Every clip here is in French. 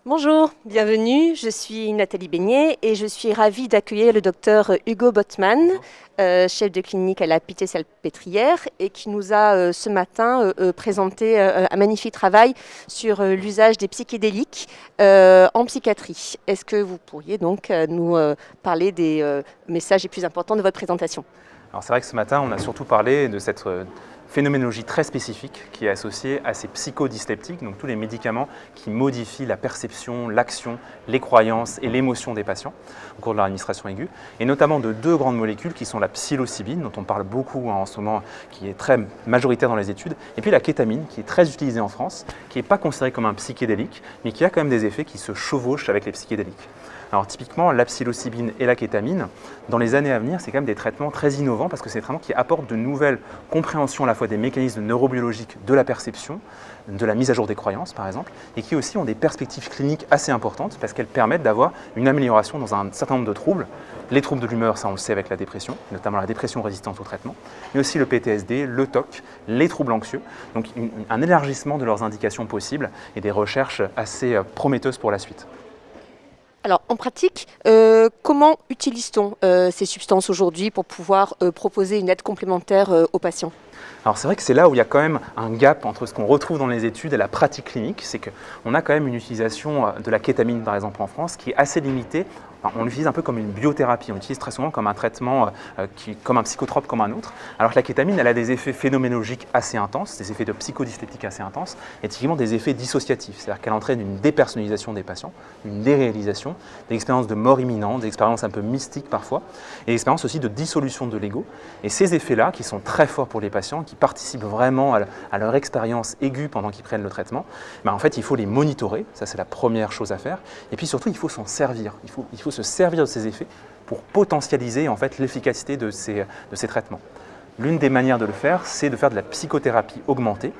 Bonjour, bienvenue. Je suis Nathalie Beignet et je suis ravie d'accueillir le docteur Hugo Bottmann, chef de clinique à la Pitié-Salpêtrière et qui nous a ce matin présenté un magnifique travail sur l'usage des psychédéliques en psychiatrie. Est-ce que vous pourriez donc nous parler des messages les plus importants de votre présentation? Alors c'est vrai que ce matin, on a surtout parlé de cette phénoménologie très spécifique qui est associée à ces psychodyspeptiques, donc tous les médicaments qui modifient la perception, l'action, les croyances et l'émotion des patients au cours de leur administration aiguë, et notamment de deux grandes molécules qui sont la psilocybine, dont on parle beaucoup en ce moment, qui est très majoritaire dans les études, et puis la kétamine, qui est très utilisée en France, qui n'est pas considérée comme un psychédélique, mais qui a quand même des effets qui se chevauchent avec les psychédéliques. Alors typiquement, la psilocybine et la kétamine, dans les années à venir, c'est quand même des traitements très innovants parce que c'est des traitements qui apportent de nouvelles compréhensions à la fois des mécanismes neurobiologiques de la perception, de la mise à jour des croyances par exemple, et qui aussi ont des perspectives cliniques assez importantes parce qu'elles permettent d'avoir une amélioration dans un certain nombre de troubles. Les troubles de l'humeur, ça on le sait avec la dépression, notamment la dépression résistante au traitement, mais aussi le PTSD, le TOC, les troubles anxieux, donc un élargissement de leurs indications possibles et des recherches assez prometteuses pour la suite. Alors, en pratique, comment utilise-t-on ces substances aujourd'hui pour pouvoir proposer une aide complémentaire aux patients? Alors c'est vrai que c'est là où il y a quand même un gap entre ce qu'on retrouve dans les études et la pratique clinique, c'est qu'on a quand même une utilisation de la kétamine par exemple en France qui est assez limitée. Enfin, on l'utilise un peu comme une biothérapie, on l'utilise très souvent comme un traitement, comme un psychotrope comme un autre, alors que la kétamine elle a des effets phénoménologiques assez intenses, des effets de psychodyspeptiques assez intenses, et typiquement des effets dissociatifs, c'est-à-dire qu'elle entraîne une dépersonnalisation des patients, une déréalisation, des expériences de mort imminente, des expériences un peu mystiques parfois, et des expériences aussi de dissolution de l'ego. Et ces effets-là, qui sont très forts pour les patients, qui participent vraiment à leur expérience aiguë pendant qu'ils prennent le traitement, en fait, il faut les monitorer, ça c'est la première chose à faire. Et puis surtout, il faut s'en servir. Il faut se servir de ces effets pour potentialiser en fait, l'efficacité de ces traitements. L'une des manières de le faire, c'est de faire de la psychothérapie augmentée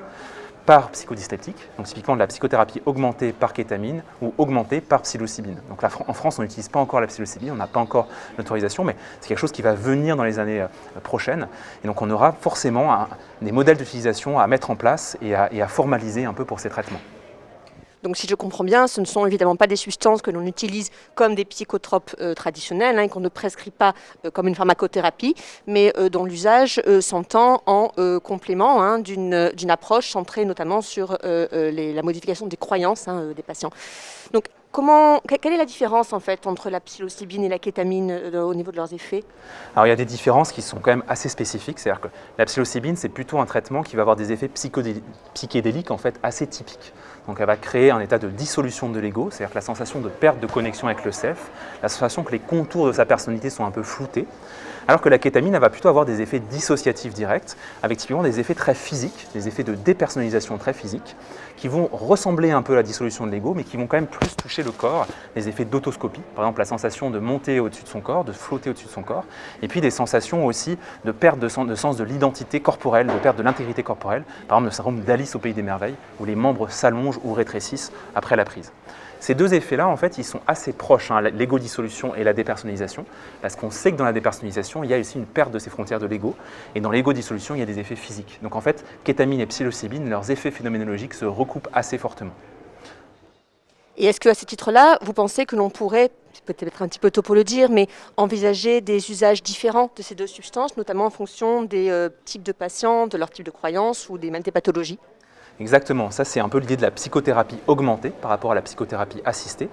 par psychodyspeptique, donc typiquement de la psychothérapie augmentée par kétamine ou augmentée par psilocybine. Donc là, en France, on n'utilise pas encore la psilocybine, on n'a pas encore l'autorisation, mais c'est quelque chose qui va venir dans les années prochaines. Et donc on aura forcément des modèles d'utilisation à mettre en place et à formaliser un peu pour ces traitements. Donc, si je comprends bien, ce ne sont évidemment pas des substances que l'on utilise comme des psychotropes traditionnels, et qu'on ne prescrit pas comme une pharmacothérapie, mais dont l'usage s'entend en complément d'une approche centrée notamment sur la modification des croyances des patients. Donc, quelle est la différence en fait entre la psilocybine et la kétamine au niveau de leurs effets? Alors il y a des différences qui sont quand même assez spécifiques, c'est-à-dire que la psilocybine c'est plutôt un traitement qui va avoir des effets psychédéliques en fait assez typiques. Donc elle va créer un état de dissolution de l'ego, c'est-à-dire que la sensation de perte de connexion avec le self, la sensation que les contours de sa personnalité sont un peu floutés, alors que la kétamine elle va plutôt avoir des effets dissociatifs directs, avec typiquement des effets très physiques, des effets de dépersonnalisation très physiques, qui vont ressembler un peu à la dissolution de l'ego, mais qui vont quand même plus toucher le corps, des effets d'autoscopie, par exemple la sensation de monter au-dessus de son corps, de flotter au-dessus de son corps, et puis des sensations aussi de perte de sens de l'identité corporelle, de perte de l'intégrité corporelle, par exemple le syndrome d'Alice au Pays des Merveilles, où les membres s'allongent ou rétrécissent après la prise. Ces deux effets-là, en fait, ils sont assez proches, l'ego-dissolution et la dépersonnalisation, parce qu'on sait que dans la dépersonnalisation, il y a aussi une perte de ces frontières de l'ego, et dans l'ego-dissolution, il y a des effets physiques. Donc en fait, kétamine et psilocybine, leurs effets phénoménologiques se recoupent assez fortement. Et est-ce qu'à ce titre-là, vous pensez que l'on pourrait, c'est peut-être un petit peu tôt pour le dire, mais envisager des usages différents de ces deux substances, notamment en fonction des types de patients, de leur type de croyance ou des pathologies? Exactement, ça c'est un peu l'idée de la psychothérapie augmentée par rapport à la psychothérapie assistée.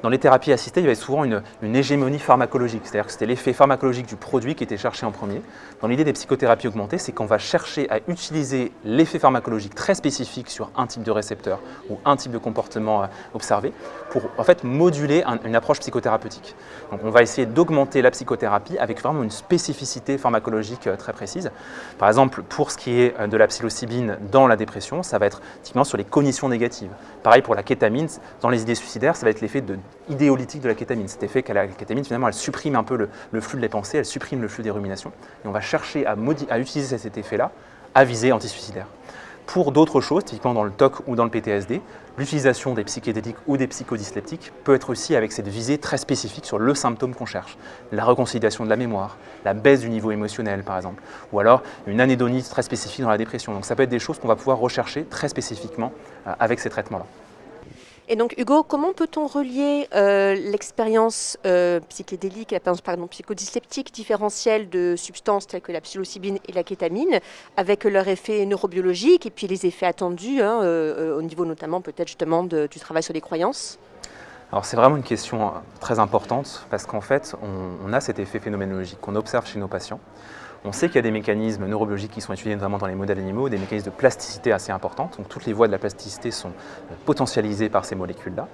Dans les thérapies assistées, il y avait souvent une hégémonie pharmacologique, c'est-à-dire que c'était l'effet pharmacologique du produit qui était cherché en premier. Dans l'idée des psychothérapies augmentées, c'est qu'on va chercher à utiliser l'effet pharmacologique très spécifique sur un type de récepteur ou un type de comportement observé pour en fait moduler une approche psychothérapeutique. Donc on va essayer d'augmenter la psychothérapie avec vraiment une spécificité pharmacologique très précise. Par exemple, pour ce qui est de la psilocybine dans la dépression, ça va être typiquement sur les cognitions négatives. Pareil pour la kétamine, dans les idées suicidaires, ça va être l'effet idéolytique de la kétamine. Cet effet que la kétamine, finalement, elle supprime un peu le flux des pensées, elle supprime le flux des ruminations. Et on va chercher à utiliser cet effet-là à visée antisuicidaire. Pour d'autres choses, typiquement dans le TOC ou dans le PTSD, l'utilisation des psychédéliques ou des psychodyspeptiques peut être aussi avec cette visée très spécifique sur le symptôme qu'on cherche. La réconciliation de la mémoire, la baisse du niveau émotionnel par exemple, ou alors une anédonie très spécifique dans la dépression. Donc ça peut être des choses qu'on va pouvoir rechercher très spécifiquement avec ces traitements-là. Et donc, Hugo, comment peut-on relier l'expérience psychédélique, l'expérience psychodysleptique différentielle de substances telles que la psilocybine et la kétamine, avec leurs effets neurobiologiques et puis les effets attendus, au niveau notamment peut-être justement du travail sur les croyances? Alors c'est vraiment une question très importante parce qu'en fait, on a cet effet phénoménologique qu'on observe chez nos patients. On sait qu'il y a des mécanismes neurobiologiques qui sont étudiés notamment dans les modèles animaux, des mécanismes de plasticité assez importantes. Donc toutes les voies de la plasticité sont potentialisées par ces molécules-là.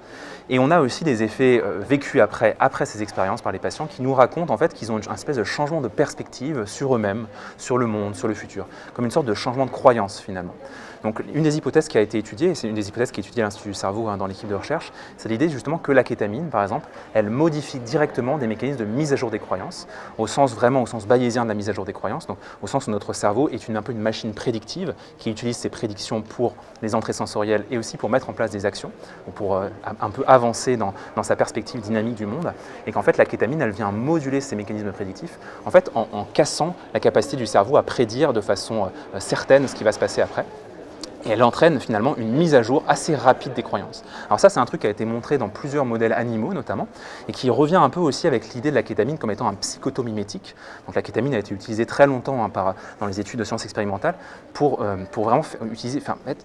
Et on a aussi des effets vécus après ces expériences par les patients qui nous racontent en fait qu'ils ont une espèce de changement de perspective sur eux-mêmes, sur le monde, sur le futur, comme une sorte de changement de croyance finalement. Donc une des hypothèses qui a été étudiée, et c'est une des hypothèses qui est étudiée à l'Institut du cerveau dans l'équipe de recherche, c'est l'idée justement que la kétamine, par exemple, elle modifie directement des mécanismes de mise à jour des croyances, au sens bayésien de la mise à jour des croyances, donc au sens où notre cerveau est un peu une machine prédictive qui utilise ses prédictions pour les entrées sensorielles et aussi pour mettre en place des actions, ou pour un peu avancer dans sa perspective dynamique du monde, et qu'en fait la kétamine, elle vient moduler ces mécanismes prédictifs, en fait en cassant la capacité du cerveau à prédire de façon certaine ce qui va se passer après. Et elle entraîne finalement une mise à jour assez rapide des croyances. Alors ça, c'est un truc qui a été montré dans plusieurs modèles animaux notamment, et qui revient un peu aussi avec l'idée de la kétamine comme étant un psychotomimétique. Donc la kétamine a été utilisée très longtemps dans les études de sciences expérimentales pour vraiment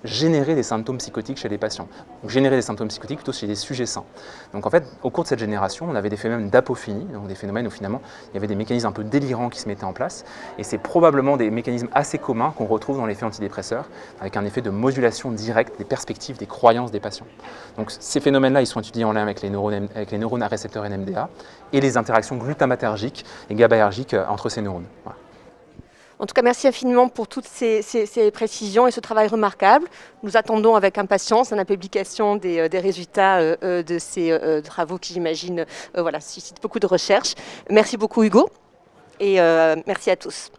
générer des symptômes psychotiques chez les patients. Donc générer des symptômes psychotiques plutôt chez des sujets sains. Donc en fait, au cours de cette génération, on avait des phénomènes d'apophénie, donc des phénomènes où finalement il y avait des mécanismes un peu délirants qui se mettaient en place, et c'est probablement des mécanismes assez communs qu'on retrouve dans l'effet antidépresseur, avec un effet de modulation directe des perspectives, des croyances des patients. Donc ces phénomènes-là, ils sont étudiés en lien avec les neurones à récepteurs NMDA et les interactions glutamatergiques et GABAergiques entre ces neurones. Voilà. En tout cas, merci infiniment pour toutes ces précisions et ce travail remarquable. Nous attendons avec impatience la publication des résultats de ces travaux qui, j'imagine, suscitent beaucoup de recherches. Merci beaucoup, Hugo, et merci à tous.